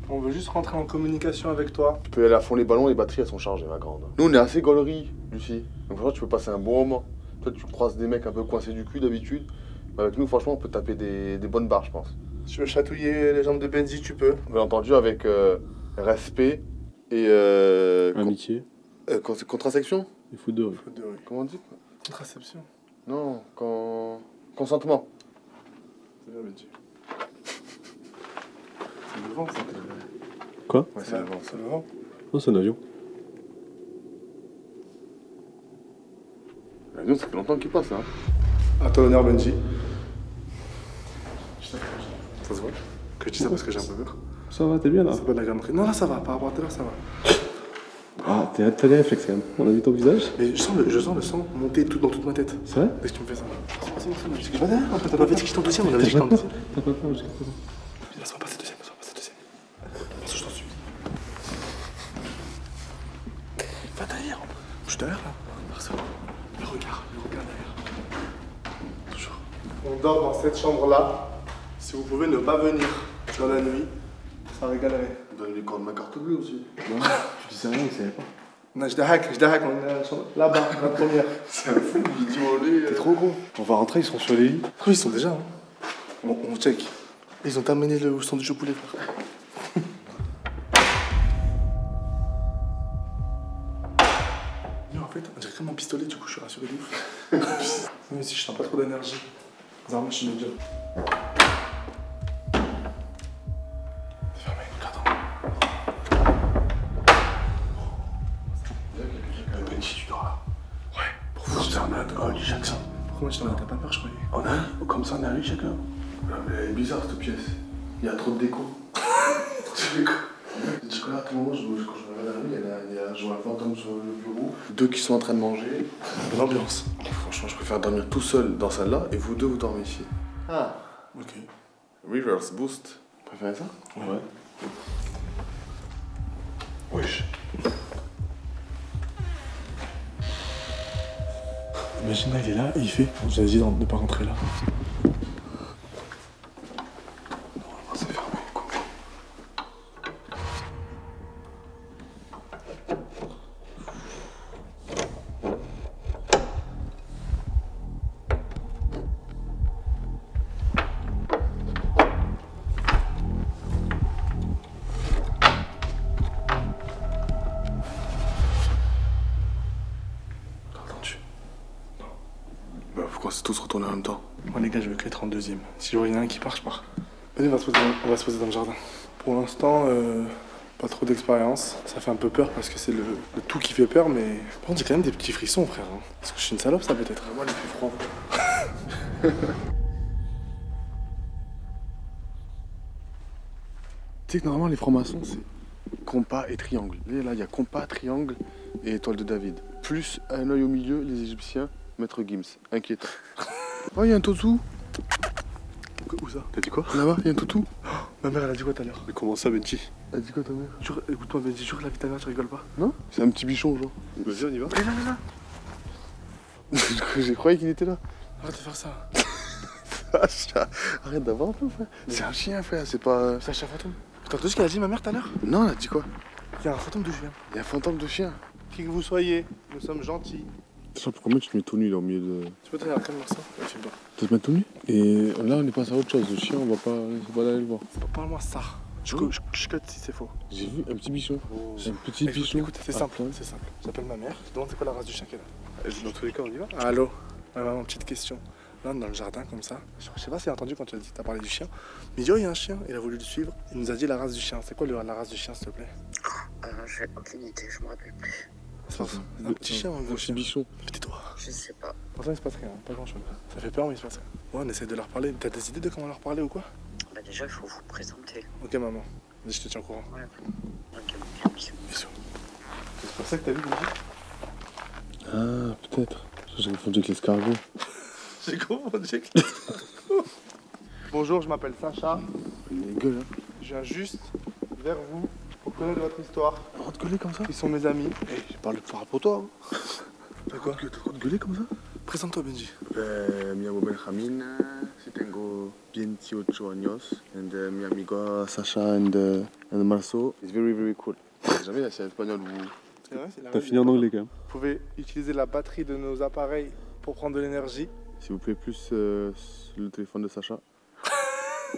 on veut juste rentrer en communication avec toi. Tu peux aller à fond les ballons, les batteries elles sont chargées, ma grande. Nous on est assez gaulerie, Lucie. Donc franchement, tu peux passer un bon moment. Toi, tu croises des mecs un peu coincés du cul d'habitude. Mais avec nous, franchement, on peut taper des bonnes barres, je pense. Si tu veux chatouiller les jambes de Benji, tu peux. Bien entendu, avec respect et. Amitié. Contrasection? Et foot de rue. Faute de rue. Comment on dit? Contraception. Non, consentement. C'est bien, Benji. C'est le vent, ça. Quoi? Ouais, c'est le vent. C'est le vent. Non, c'est un avion. L'avion, ça fait longtemps qu'il passe, hein. À toi l'honneur, Benji. Ça se voit que je dis ça parce que j'ai un peu peur. Ça va, t'es bien là? C'est pas de la grammerie. Non, là ça va, par rapport à tout à l'heure, ça va. Ah, t'as des réflexes quand même. On a vu ton visage? Mais je sens le sang monter tout dans toute ma tête. C'est vrai? Dès que tu me fais ça. Je vais derrière, t'as pas dit que j'étais en deuxième, on avait dit que j'étais en deuxième. T'as pas peur jusqu'à présent? Laisse-moi passer deuxième, Parce que je t'en suis. Va derrière. Je suis derrière là. Personne. Le regard derrière. Toujours. On dort dans cette chambre-là. Si vous pouvez ne pas venir dans la nuit, ça régalerait. Donne les corps de ma carte bleue aussi. Non, tu disais rien, il savait pas. Non, je hack, on est dans la chambre. Là-bas, la première. C'est un fou, il dit au lit. T'es trop gros. On va rentrer, ils sont sur les lits. Oui, ils sont déjà. Hein. On check. Ils ont amené le sandwich au poulet, frère. Non, en fait, on dirait comme mon pistolet, du coup, je suis rassuré de ouf. Même si je sens pas trop d'énergie. Normalement, je suis médium. C'est fermé, regarde. Benji, tu dors là. Ouais. Pourquoi tu t'es remis à dehors, Jackson? Pourquoi tu t'en t'as pas peur, je croyais? On a comme ça, on arrive chacun. Non, mais elle est bizarre cette pièce. Il y a trop de déco. Tu dis quoi là, à tout moment, quand je me regarde la nuit, je vois un fantôme sur le bureau, deux qui sont en train de manger. L'ambiance. Franchement, je préfère dormir tout seul dans celle-là et vous deux, vous dormez ici. Ah. Ok. Reverse boost. Vous préférez ça? Ouais. Wesh. Imagine là, il est là et il fait. J'avais dit de ne pas rentrer là. Normalement, c'est fermé. Pourquoi c'est tous retournés en même temps? Moi les gars, je veux que être en deuxième. Si je vois un qui part, je pars. Venez, on va se poser dans le jardin. Pour l'instant, pas trop d'expérience. Ça fait un peu peur parce que c'est le tout qui fait peur, mais par contre j'ai quand même des petits frissons, frère. Hein. Parce que je suis une salope, ça peut-être. Moi, il fait froid. Tu sais que normalement les francs-maçons c'est compas et triangle. Là il y a compas, triangle et étoile de David. Plus un œil au milieu, les Égyptiens, Maître Gims. Inquiétant. Oh, il y a un toutou. Où ça? T'as dit quoi? Là-bas, il y a un toutou. Ma mère, elle a dit quoi tout à l'heure? Mais comment ça, Benji? Elle a dit quoi ta mère? Écoute-moi, Benji, jure la vie de ta mère, tu rigoles pas? Non? C'est un petit bichon, genre. Vas-y, on y va. J'ai croyé qu'il était là. Arrête de faire ça. Sacha, arrête d'avoir un peu, frère. C'est un chien, frère, c'est pas. C'est un chien fantôme. T'as entendu ce qu'elle a dit, ma mère, tout à l'heure? Non, elle a dit quoi? Il y a un fantôme de chien. Il y a un fantôme de chien. Qui que vous soyez, nous sommes gentils. Sacha, pourquoi tu te mets tout nu là au milieu de. Tu peux te faire la crème, ça? Ouais, tu peux pas. Tu te mets tout nu? Et là, on est passé à autre chose. Le chien, on va pas aller le voir. Parle-moi ça. Je cut si c'est faux. J'ai vu un petit bichon. Oh. Un petit bichon. Écoute, c'est simple, c'est simple. J'appelle ma mère, je demande c'est quoi la race du chien qu'elle a. Dans tous les cas, on y va. Allô? Ouais, maman, petite question. Là, dans le jardin, comme ça, je sais pas si t'as entendu quand tu as dit, t'as parlé du chien. Mais il dit, oh, il y a un chien, il a voulu le suivre. Il nous a dit la race du chien. C'est quoi la race du chien, s'il te plaît? J'ai aucune idée, je me rappelle plus. C'est un petit chien, un gros chien. Bichon. Petit doigt. Je sais pas. Pourtant, il se passe rien, pas grand chose. Ça fait peur, mais il se passe rien. Ouais, on essaie de leur parler. T'as des idées de comment leur parler ou quoi? Bah déjà, il faut vous présenter. Ok, maman. Vas-y, je te tiens au courant. Ouais. Ok, bon, bisous. Bisous. C'est pour ça que t'as vu, Benji? Ah, peut-être. J'ai confondu avec l'escargot. J'ai confondu avec Bonjour, je m'appelle Sacha. Il est gueule, hein. Je viens juste vers vous pour connaître votre histoire. Arrête de gueuler comme ça. Ils sont mes amis. J'ai parlé de pour toi. Hein. T'as quoi? T'as quoi de gueuler comme ça? Présente-toi, Benji. Mi llamo Benjamin, si tengo 28 años, and mi amigo Sacha and Marceau. It's very very cool. Jamais c'est espagnol ou. C'est vrai, c'est la T'as règle fini en du anglais quand même. Vous pouvez utiliser la batterie de nos appareils pour prendre de l'énergie. S'il vous plaît, plus le téléphone de Sacha.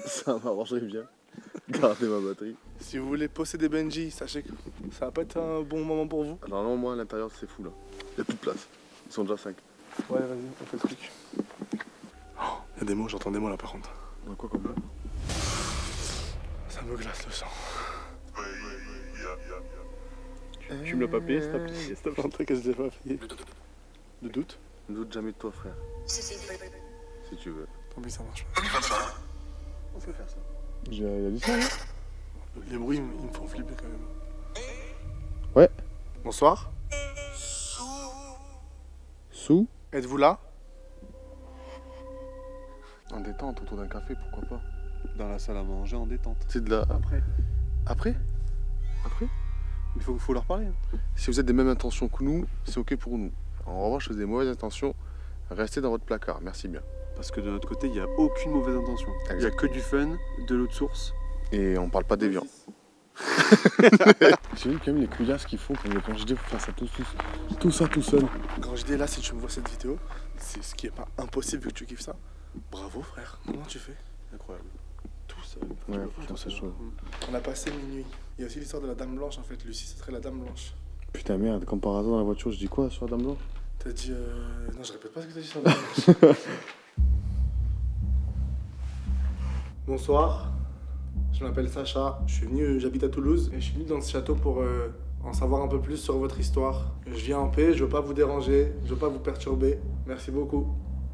Ça m'arrangerait bien. Gardez ma batterie. Si vous voulez posséder Benji, sachez que ça va pas être un bon moment pour vous. Alors non, moi à l'intérieur c'est fou là. Il n'y a plus de place. Ils sont déjà 5. Ouais, vas-y, on fait le truc. Oh, y a des mots, j'entends des mots là par contre. On a quoi comme mot? Ça me glace le sang. Tu me l'as pas payé, s'il te plaît. Un truc que je l'ai pas payé. De doute? Ne doute jamais de toi, frère. Si. Si tu veux. Tant pis, ça marche pas. On peut faire ça. Il a dit ça, là? Les bruits, ils me font flipper quand même. Ouais. Bonsoir. Sous? Êtes-vous là? En détente, autour d'un café, pourquoi pas? Dans la salle à manger, en détente. C'est de la. Après. Après? Il faut leur parler. Hein. Si vous êtes des mêmes intentions que nous, c'est ok pour nous. En revanche, si vous avez des mauvaises intentions, restez dans votre placard. Merci bien. Parce que de notre côté, il n'y a aucune mauvaise intention. Il n'y a que du fun, de l'eau de source. Et on parle pas des viandes. J'ai vu quand même les couillasses qu'il faut quand je dis pour faire ça tout ça tout seul. Quand je dis là, si tu me vois cette vidéo, c'est ce qui est pas impossible vu que tu kiffes ça. Bravo frère, comment tu fais? Incroyable. Tout seul. Ouais, putain, c'est chaud. On a passé minuit. Il y a aussi l'histoire de la dame blanche en fait. Lucie, ce serait la dame blanche. Putain merde, comme par hasard dans la voiture, je dis quoi sur la dame blanche? T'as dit non, je répète pas ce que t'as dit sur la dame blanche. Bonsoir, je m'appelle Sacha. J'habite à Toulouse et je suis venu dans ce château pour en savoir un peu plus sur votre histoire. Je viens en paix, je veux pas vous déranger, je veux pas vous perturber. Merci beaucoup.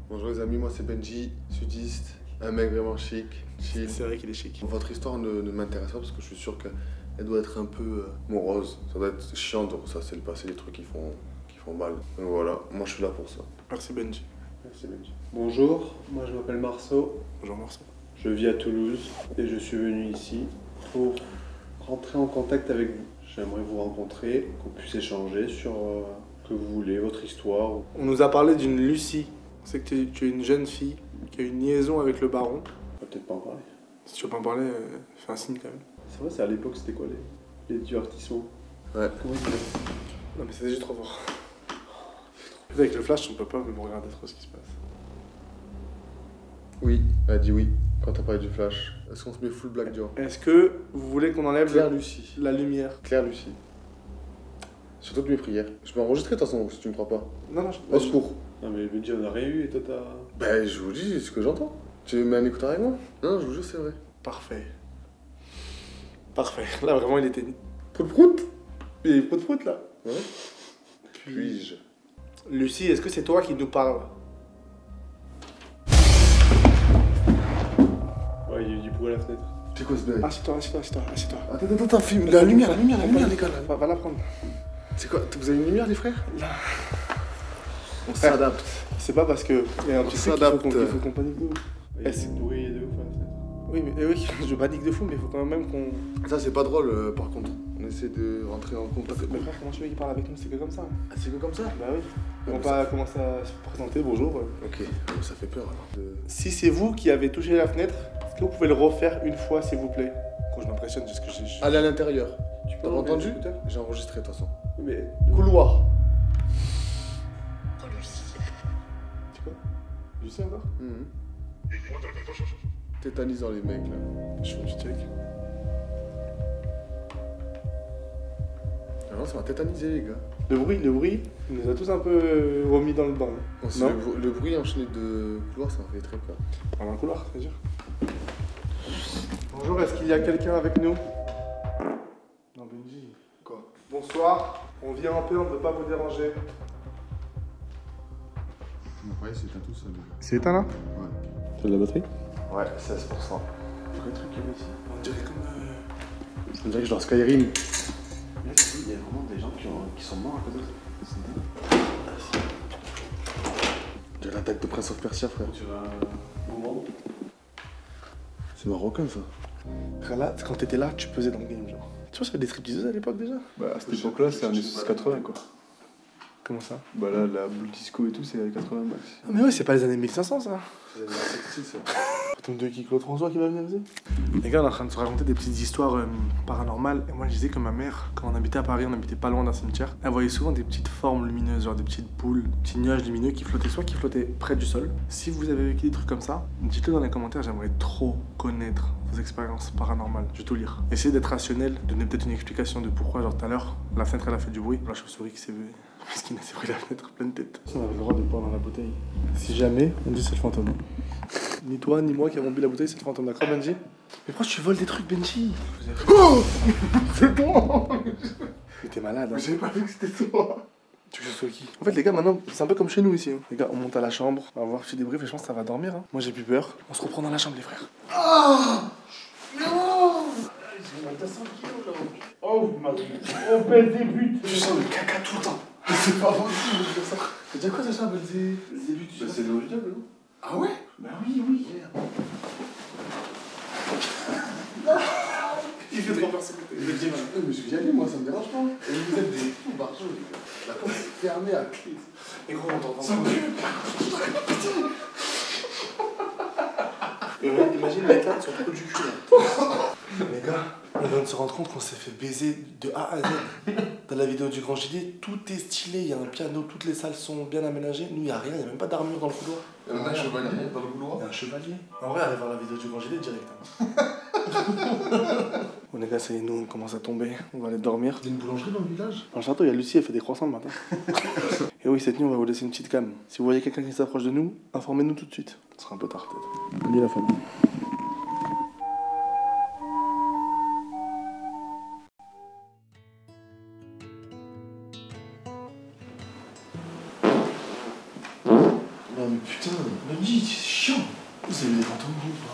Bonjour les amis, moi c'est Benji, sudiste, un mec vraiment chic, chill. C'est vrai qu'il est chic. Votre histoire ne m'intéresse pas parce que je suis sûr qu'elle doit être un peu morose. Ça doit être chiant de ressasser le passé, des trucs qui font mal. Donc voilà, moi je suis là pour ça. Merci Benji. Merci Benji. Bonjour, moi je m'appelle Marceau. Bonjour Marceau. Je vis à Toulouse et je suis venu ici pour rentrer en contact avec vous. J'aimerais vous rencontrer, qu'on puisse échanger sur ce que vous voulez, votre histoire. On nous a parlé d'une Lucie. On sait que tu es une jeune fille qui a une liaison avec le baron. On va peut-être pas en parler. Si tu veux pas en parler, fais un signe quand même. C'est vrai, c'est à l'époque, c'était quoi les divertissements? Ouais. Comment ils disaient? Non mais c'est déjà trop fort. Avec le flash, on peut pas me regarder trop ce qui se passe. Oui, elle a dit oui quand t'as parlé du flash. Est-ce qu'on se met full black Dior? Est-ce que vous voulez qu'on enlève Claire Lucie. la lumière? Claire Lucie. Sur toutes mes prières. Je peux enregistrer de toute façon si tu me crois pas. Non, Au secours. Non mais Benji, on a rien eu et toi t'as... Ben je vous dis ce que j'entends. Tu mets un écouteur avec moi? Non, je vous jure c'est vrai. Parfait. Parfait. Là vraiment il était... Prout-prout. Il est prout-prout là. Ouais. Puis-je? Lucie, est-ce que c'est toi qui nous parles? Ouais, il y a eu du bruit à la fenêtre. C'est quoi ce bail? Assieds-toi. Attends, filme. La lumière les gars. Va la prendre. C'est quoi? Vous avez une lumière les frères? Là. On s'adapte. C'est pas parce que il y a un petit truc qu'il faut qu'on panique de ouf. Il y a du bruit de ouf à la fenêtre. Oui, Oui, mais oui, je panique de fou, mais il faut quand même qu'on. Ça, c'est pas drôle, par contre. On essaie de rentrer en contact. Mais frère, comment tu veux qu'il parle avec nous? C'est que comme ça. Ah, c'est que comme ça? Bah oui. Ils vont pas commencer à se présenter, bonjour. Ok, ça fait peur alors. Si c'est vous qui avez touché la fenêtre, est-ce que vous pouvez le refaire une fois, s'il vous plaît? Quand je m'impressionne, c'est ce que j'ai. Allez à l'intérieur. Tu T'as peux entendu? J'ai enregistré de toute façon. Mais. Couloir. C'est quoi? Lucie encore? Tétanisant les mecs là. Je fais un petit check. Non, ça va tétaniser les gars. Le bruit, il nous a tous un peu remis dans le bain. Bon, Non. le bruit enchaîné de couloir, ça m'a fait très peur. Dans un couloir, c'est dire. Bonjour, est-ce qu'il y a quelqu'un avec nous? Non, Benji. Quoi? Bonsoir, on vient en paix, on ne veut pas vous déranger. Mon pari, c'est éteint tout seul. C'est éteint là? Ouais. T'as de la batterie? Ouais, 16%. Vrai truc qu'il y a ici. On dirait comme. On dirait que je suis dans Skyrim. Il y a vraiment des gens qui sont morts à cause de ça. J'ai l'attaque de Prince of Persia, frère. C'est marocain ça. Frère, là, quand t'étais là, tu pesais dans le game, genre. Tu vois, ça fait des stripteaseuses à l'époque déjà? Bah, à cette époque-là, c'est années 80 quoi. Comment ça? Bah là, la boule disco et tout, c'est années 80 max. Ah, mais ouais, c'est pas les années 1500 ça. C'est sexy ça. Tombe de qui? Claude François qui va venir ici? Les gars, on est en train de se raconter des petites histoires paranormales. Et moi, je disais que ma mère, quand on habitait à Paris, on habitait pas loin d'un cimetière, elle voyait souvent des petites formes lumineuses, genre des petites boules, des petits nuages lumineux qui flottaient, soit qui flottaient près du sol. Si vous avez vécu des trucs comme ça, dites-le dans les commentaires, j'aimerais trop connaître vos expériences paranormales. Je vais tout lire. Essayez d'être rationnel, donner peut-être une explication de pourquoi, genre tout à l'heure, la fenêtre elle a fait du bruit. La chauve-souris qui s'est vue. Parce qu'il s'est pris la fenêtre pleine tête. On avait le droit de boire dans la bouteille. Si jamais, on dit c'est le fantôme. Ni toi, ni moi qui avons bu la bouteille, c'est le fantôme, d'accord, Benji? Mais pourquoi tu voles des trucs, Benji? Oh c'est toi. Mais t'es malade, hein? J'avais pas vu que c'était toi. Tu veux que ce soit qui? En fait, les gars, maintenant, c'est un peu comme chez nous ici. Hein. Les gars, on monte à la chambre, on va voir si débrief et je pense que ça va dormir. Hein. Moi, j'ai plus peur. On se reprend dans la chambre, les frères. Ah non. T'as 100 kilos là. Oh, ma vie. Oh, belle début. Je sens le caca tout le temps. C'est pas possible de faire ça. C'est déjà quoi déjà, Belzé? Bah, c'est le diable, non? Ah ouais? Bah oui, oui. Il fait trop peur, c'est côté. Mais je vais y aller, moi, ça me dérange pas. Et vous êtes des fous, Barjot, les gars. La porte est fermée à clé. Et gros, on t'entend. Ça me pue. Imagine les gars sur le trou du cul là. Les gars, on vient de se rendre compte qu'on s'est fait baiser de A à Z. Dans la vidéo du Grand JD, tout est stylé, il y a un piano, toutes les salles sont bien aménagées. Nous, il n'y a rien, il n'y a même pas d'armure dans le couloir. Il y a un chevalier dans le couloir. Il y a un chevalier. En vrai, allez voir la vidéo du Grand JD direct. Bon les gars, ça y est, nous on commence à tomber, on va aller dormir. Il y a une boulangerie dans le village? Dans le château, il y a Lucie, elle fait des croissants le matin. Et oui, cette nuit, on va vous laisser une petite cam. Si vous voyez quelqu'un qui s'approche de nous, informez-nous tout de suite. Ce sera un peu tard peut-être. Bonne nuit la famille. Non mais putain, Benji, c'est chiant. Vous avez des fantômes ou pas?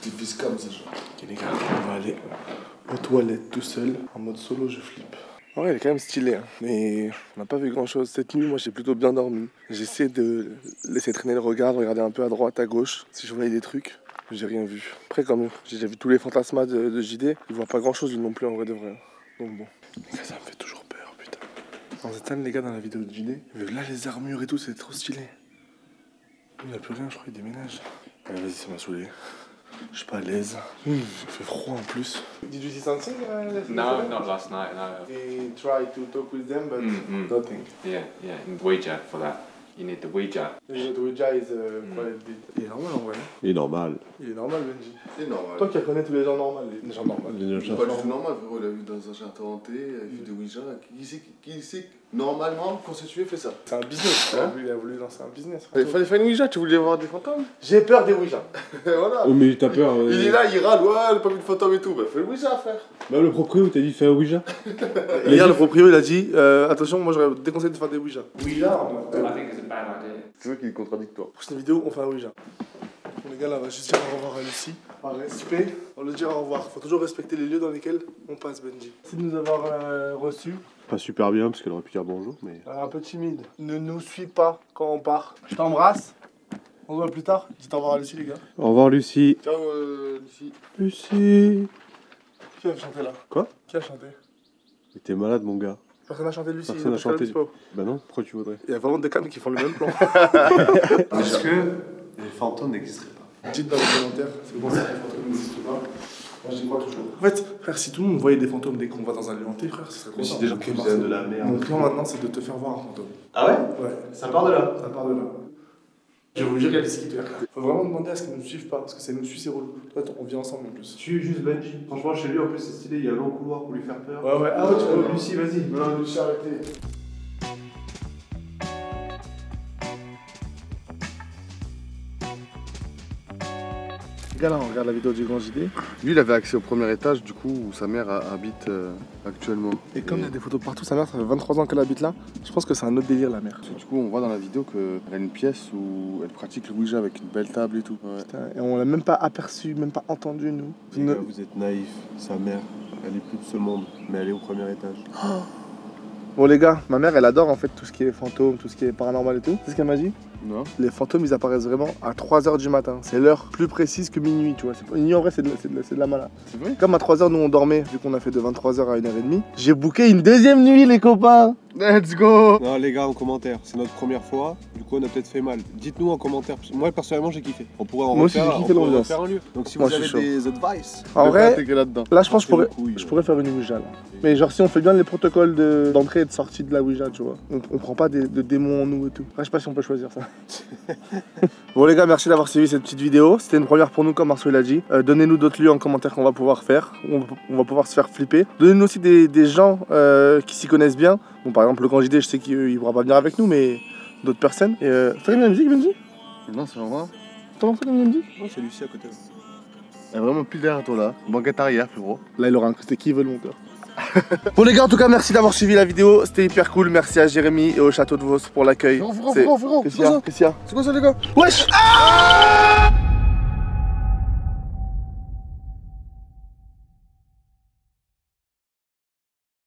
Des fils comme ça, genre. Ok les gars, on va aller aux toilettes tout seul. En mode solo, je flippe. Ouais, elle est quand même stylée, hein. Mais on n'a pas vu grand chose. Cette nuit, moi j'ai plutôt bien dormi. J'essaie de laisser traîner le regard, de regarder un peu à droite, à gauche, si je voyais des trucs. J'ai rien vu. Après, comme j'ai déjà vu tous les fantasmas de JD, ils voient pas grand chose non plus en vrai de vrai. Donc bon. Les gars, ça me fait toujours peur, putain. On s'éteint les gars dans la vidéo de JD. Mais là, les armures et tout, c'est trop stylé. Il n'y a plus rien, je crois, il déménage. Allez, vas-y, ça m'a saoulé. Je suis pas à l'aise. Il fait froid en plus. Did you see something? No, not last night, no. We tried to talk with them, but nothing. Yeah, yeah, and Ouija for that. You need the Ouija. The Ouija is quite big. Il est normal en vrai. Il est normal. Il est normal, Benji. C'est normal. Toi qui connais tous les gens normaux. Les gens normaux. C'est pas du tout normal, frérot. Il a vu dans un château hanté, il a vu des Ouija. Qui sait normalement constitué fait ça? C'est un business. Hein? Il a voulu lancer un business. Il fallait faire une Ouija, tu voulais voir des fantômes? J'ai peur des Ouija. Voilà. Oh, mais t'as peur. Il est là, il râle, ouais, il a pas vu de fantôme et tout. Bah fais le Ouija, frère. Bah, le proprio, t'as dit fais un Ouija. Hier, le proprio, il a dit attention, moi j'aurais déconseillé de faire des Ouija. Ouija, I think it's a bad idea. C'est vrai qu'il est contradictoire. prochaine vidéo, on fait un Ouija. Bon, les gars, là, on va juste dire au revoir à Lucie. Par respect, on le dire au revoir. Faut toujours respecter les lieux dans lesquels on passe, Benji. Merci de nous avoir reçus. Pas super bien parce qu'elle aurait pu dire bonjour, mais. Un peu timide. Ne nous suis pas quand on part. Je t'embrasse. On se voit plus tard. Dites au revoir à Lucie, les gars. Au revoir, Lucie. Ciao, Lucie. Lucie. Qui a chanté là? Quoi? Qui a chanté? Mais t'es malade, mon gars. Personne n'a chanté Lucie. Personne n'a chanté. Bah non, pourquoi tu voudrais? Il y a vraiment des cams qui font le même plan. Est-ce que les fantômes n'existeraient pas? Dites dans les commentaires, c'est bon, si les fantômes n'existent pas. Moi j'y crois toujours. En fait, frère, si tout le monde voyait des fantômes dès qu'on va dans un lieu hanté, frère, ce serait Mais trop si des gens qui faisaient de la merde. Mon plan maintenant, c'est de te faire voir un fantôme. Ah ouais? Ouais. Ça part de là? Ça part de là. Je vais vous dire, il y a des skippers. Faut vraiment demander à ce qu'ils ne nous suivent pas, parce que ça nous suit, c'est relou. Toi, on vit ensemble en plus. Suis juste Benji. Franchement, chez lui, en plus, c'est stylé. Il y a un long couloir pour lui faire peur. Ouais, ouais. Ah ouais, tu vois. Lucie, vas-y. Non, Lucie, arrêtez. Là, on regarde la vidéo du Grand JD. Lui, il avait accès au premier étage, du coup, où sa mère habite actuellement. Et comme il y a des photos partout, sa mère, ça fait 23 ans qu'elle habite là. Je pense que c'est un autre délire, la mère. Du coup, on voit dans la vidéo qu'elle a une pièce où elle pratique le Ouija avec une belle table et tout. Ouais. Putain, et on l'a même pas aperçu, même pas entendu, nous. Les gars, vous êtes naïfs. Sa mère, elle est plus de ce monde, mais elle est au premier étage. Bon les gars, ma mère elle adore en fait tout ce qui est fantôme, tout ce qui est paranormal et tout. C'est ce qu'elle m'a dit? Non. Les fantômes ils apparaissent vraiment à 3h du matin. C'est l'heure plus précise que minuit, tu vois. Minuit en vrai c'est de la mala. C'est vrai? Comme à 3h nous on dormait, vu qu'on a fait de 23h à 1h30. J'ai booké une deuxième nuit les copains. Let's go! Non, les gars, en commentaire, c'est notre première fois. Du coup, on a peut-être fait mal. Dites-nous en commentaire. Moi, personnellement, j'ai kiffé. On pourrait en Moi aussi, refaire, j'ai kiffé on pourrait l'ambiance. refaire un lieu. Donc, si Moi, vous je suis avez des advice, En vrai, là-dedans. là je pense que couilles, je pourrais faire une Ouija là. Mais genre si on fait bien les protocoles d'entrée et de sortie de la Ouija, tu vois. On prend pas de démons en nous et tout. Après, je sais pas si on peut choisir ça. Bon les gars, merci d'avoir suivi cette petite vidéo. C'était une première pour nous comme Marceau l'a dit. Donnez-nous d'autres lieux en commentaire qu'on va pouvoir faire. On va pouvoir se faire flipper. Donnez-nous aussi des gens qui s'y connaissent bien. Bon par exemple le Grand JD, je sais qu'il pourra pas venir avec nous, mais d'autres personnes. Et t'as aimé la musique Benji? Non, c'est vraiment. T'as entendu la musique? moi, c'est Lucie à côté. Elle est vraiment plus derrière toi là. Banquette arrière, frérot. Là il aura incrusté qui veut le monteur. Bon les gars, en tout cas merci d'avoir suivi la vidéo, c'était hyper cool. Merci à Jérémy et au château de Vos pour l'accueil. Frérot, Qu'est-ce qu'il y a? c'est quoi ça les gars? Wesh.